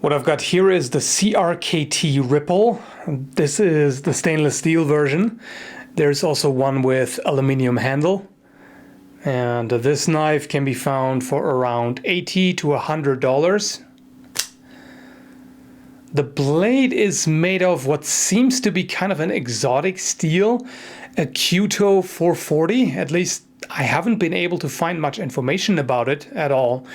What I've got here is the CRKT Ripple. This is the stainless steel version. There's also one with aluminium handle. And this knife can be found for around $80 to $100. The blade is made of what seems to be kind of an exotic steel, Acuto 440. At least I haven't been able to find much information about it at all.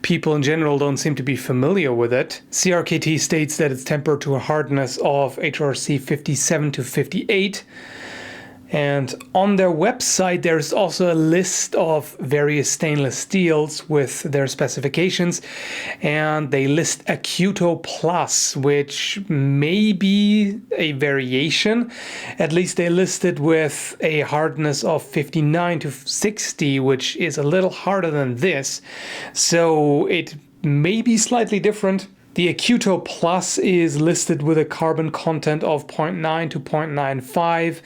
People in general don't seem to be familiar with it. CRKT states that it's tempered to a hardness of HRC 57 to 58. And on their website, there's also a list of various stainless steels with their specifications. And they list Acuto Plus, which may be a variation. At least they list it with a hardness of 59 to 60, which is a little harder than this. So it may be slightly different. The Acuto Plus is listed with a carbon content of 0.9 to 0.95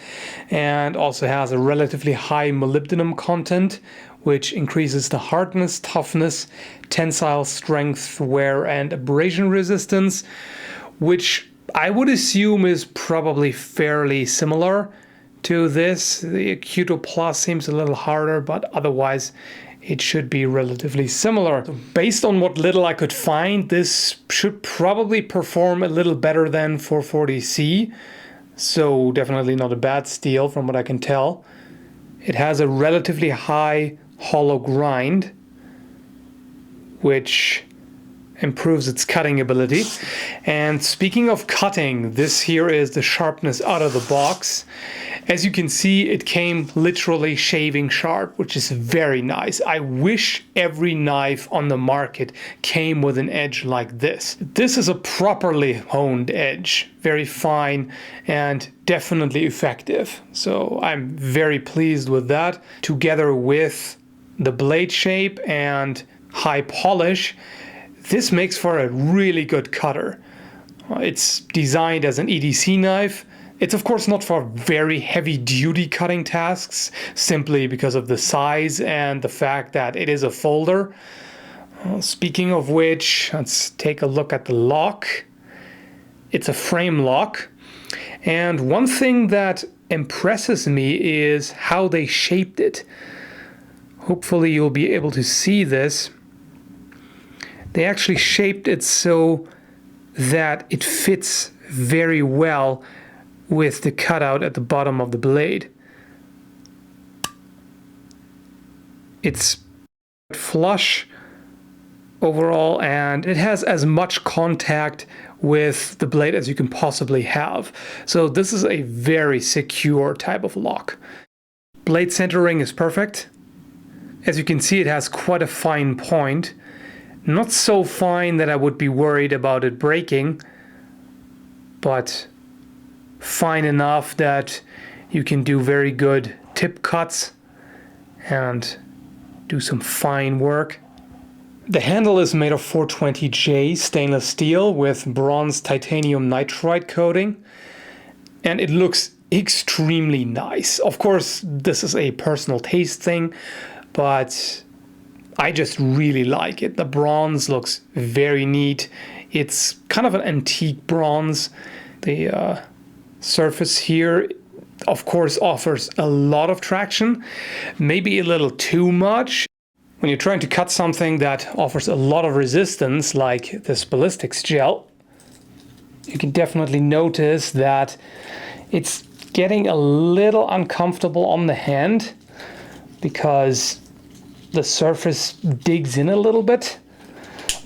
and also has a relatively high molybdenum content, which increases the hardness, toughness, tensile strength, wear, and abrasion resistance, which I would assume is probably fairly similar to this. The Acuto Plus seems a little harder, but otherwise it should be relatively similar. So based on what little I could find, this should probably perform a little better than 440C. So definitely not a bad steel from what I can tell. It has a relatively high hollow grind, which improves its cutting ability. And speaking of cutting, this here is the sharpness out of the box. As you can see, it came literally shaving sharp, which is very nice. I wish every knife on the market came with an edge like this. This is a properly honed edge, very fine and definitely effective. So I'm very pleased with that. Together with the blade shape and high polish, this makes for a really good cutter. It's designed as an EDC knife. It's of course not for very heavy duty cutting tasks, simply because of the size and the fact that it is a folder. Speaking of which, let's take a look at the lock. It's a frame lock. And one thing that impresses me is how they shaped it. Hopefully you'll be able to see this. They actually shaped it so that it fits very well with the cutout at the bottom of the blade. It's flush overall, and it has as much contact with the blade as you can possibly have. So this is a very secure type of lock. Blade centering is perfect. As you can see, it has quite a fine point. Not so fine that I would be worried about it breaking, but fine enough that you can do very good tip cuts and do some fine work. The handle is made of 420J stainless steel with bronze titanium nitride coating, and it looks extremely nice. Of course, this is a personal taste thing, but I just really like it. The bronze looks very neat. It's kind of an antique bronze. The surface here, of course, offers a lot of traction, maybe a little too much. When you're trying to cut something that offers a lot of resistance, like this ballistics gel, you can definitely notice that it's getting a little uncomfortable on the hand because the surface digs in a little bit.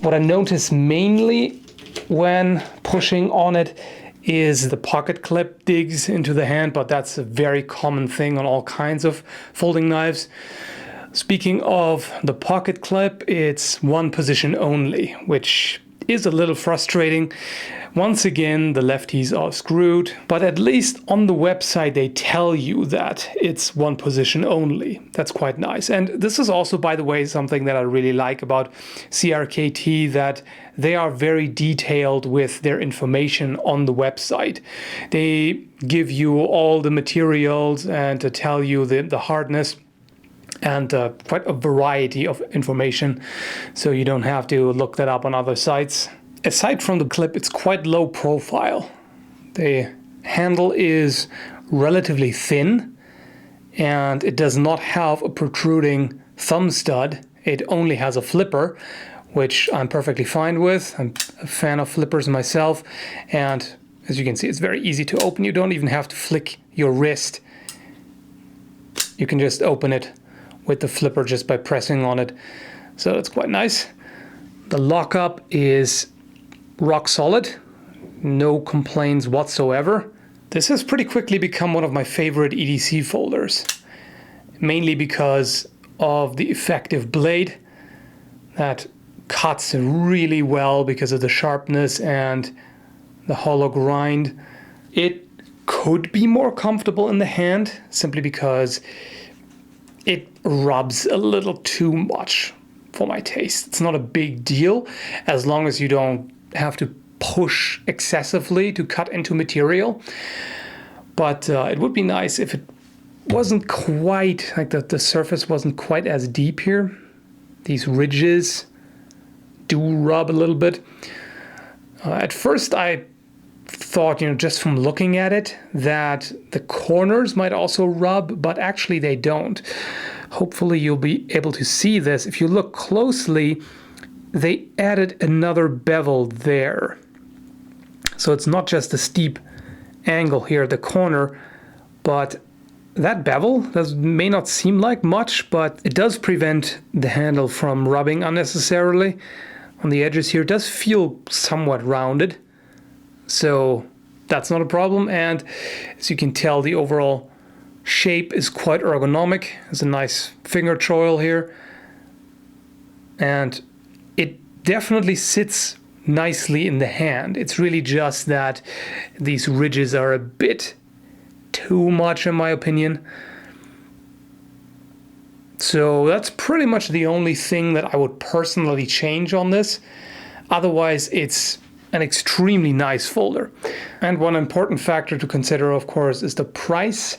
What I notice mainly when pushing on it is the pocket clip digs into the hand, but that's a very common thing on all kinds of folding knives. Speaking of the pocket clip, it's one position only, which is a little frustrating. Once again, the lefties are screwed, but at least on the website they tell you that it's one position only. That's quite nice. And this is also, by the way, something that I really like about CRKT, that they are very detailed with their information on the website. They give you all the materials and to tell you the hardness and quite a variety of information, so you don't have to look that up on other sites. Aside from the clip, it's quite low profile. The handle is relatively thin, and it does not have a protruding thumb stud. It only has a flipper, which I'm perfectly fine with. I'm a fan of flippers myself, and as you can see, it's very easy to open. You don't even have to flick your wrist. You can just open it with the flipper just by pressing on it. So that's quite nice. The lockup is rock solid. No complaints whatsoever. This has pretty quickly become one of my favorite EDC folders, mainly because of the effective blade that cuts really well because of the sharpness and the hollow grind. It could be more comfortable in the hand simply because it rubs a little too much for my taste. It's not a big deal as long as you don't have to push excessively to cut into material. But it would be nice if it wasn't quite, like the surface wasn't quite as deep here. These ridges do rub a little bit. At first I thought, just from looking at it, that the corners might also rub, but actually they don't. Hopefully you'll be able to see this. If you look closely, they added another bevel there. So it's not just a steep angle here at the corner, but that bevel may not seem like much, but it does prevent the handle from rubbing unnecessarily. On the edges here, it does feel somewhat rounded, so that's not a problem. And as you can tell, the overall shape is quite ergonomic. There's a nice finger choil here, and it definitely sits nicely in the hand. It's really just that these ridges are a bit too much in my opinion. So that's pretty much the only thing that I would personally change on this. Otherwise, it's an extremely nice folder. And one important factor to consider, of course, is the price.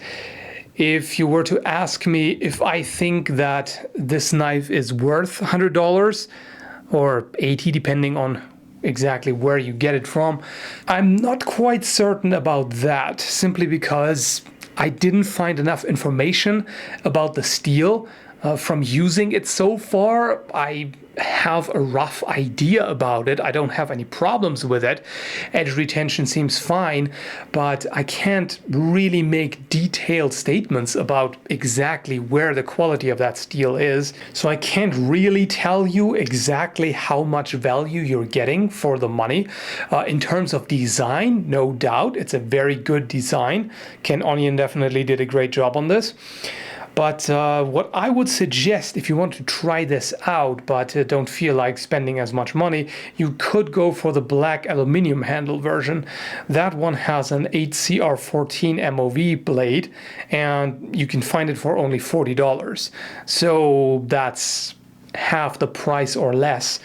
If you were to ask me if I think that this knife is worth $100 or $80, depending on exactly where you get it from, I'm not quite certain about that, simply because I didn't find enough information about the steel. From using it so far, I have a rough idea about it. I don't have any problems with it. Edge retention seems fine, but I can't really make detailed statements about exactly where the quality of that steel is. So I can't really tell you exactly how much value you're getting for the money. In terms of design, no doubt, it's a very good design. Ken Onion definitely did a great job on this. But what I would suggest, if you want to try this out but don't feel like spending as much money, you could go for the black aluminium handle version. That one has an 8CR14 MOV blade, and you can find it for only $40. So that's half the price or less.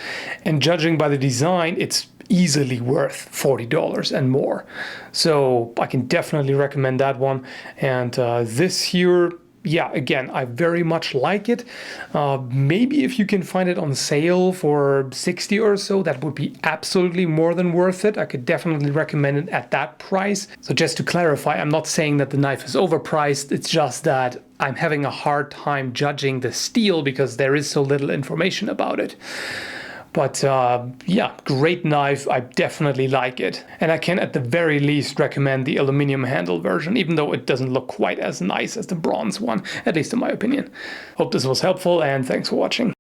And judging by the design, it's easily worth $40 and more. So I can definitely recommend that one. And this here, yeah, again, I very much like it. Maybe if you can find it on sale for $60 or so, that would be absolutely more than worth it. I could definitely recommend it at that price. So just to clarify, I'm not saying that the knife is overpriced. It's just that I'm having a hard time judging the steel because there is so little information about it. But yeah, great knife. I definitely like it. And I can at the very least recommend the aluminum handle version, even though it doesn't look quite as nice as the bronze one, at least in my opinion. Hope this was helpful, and thanks for watching.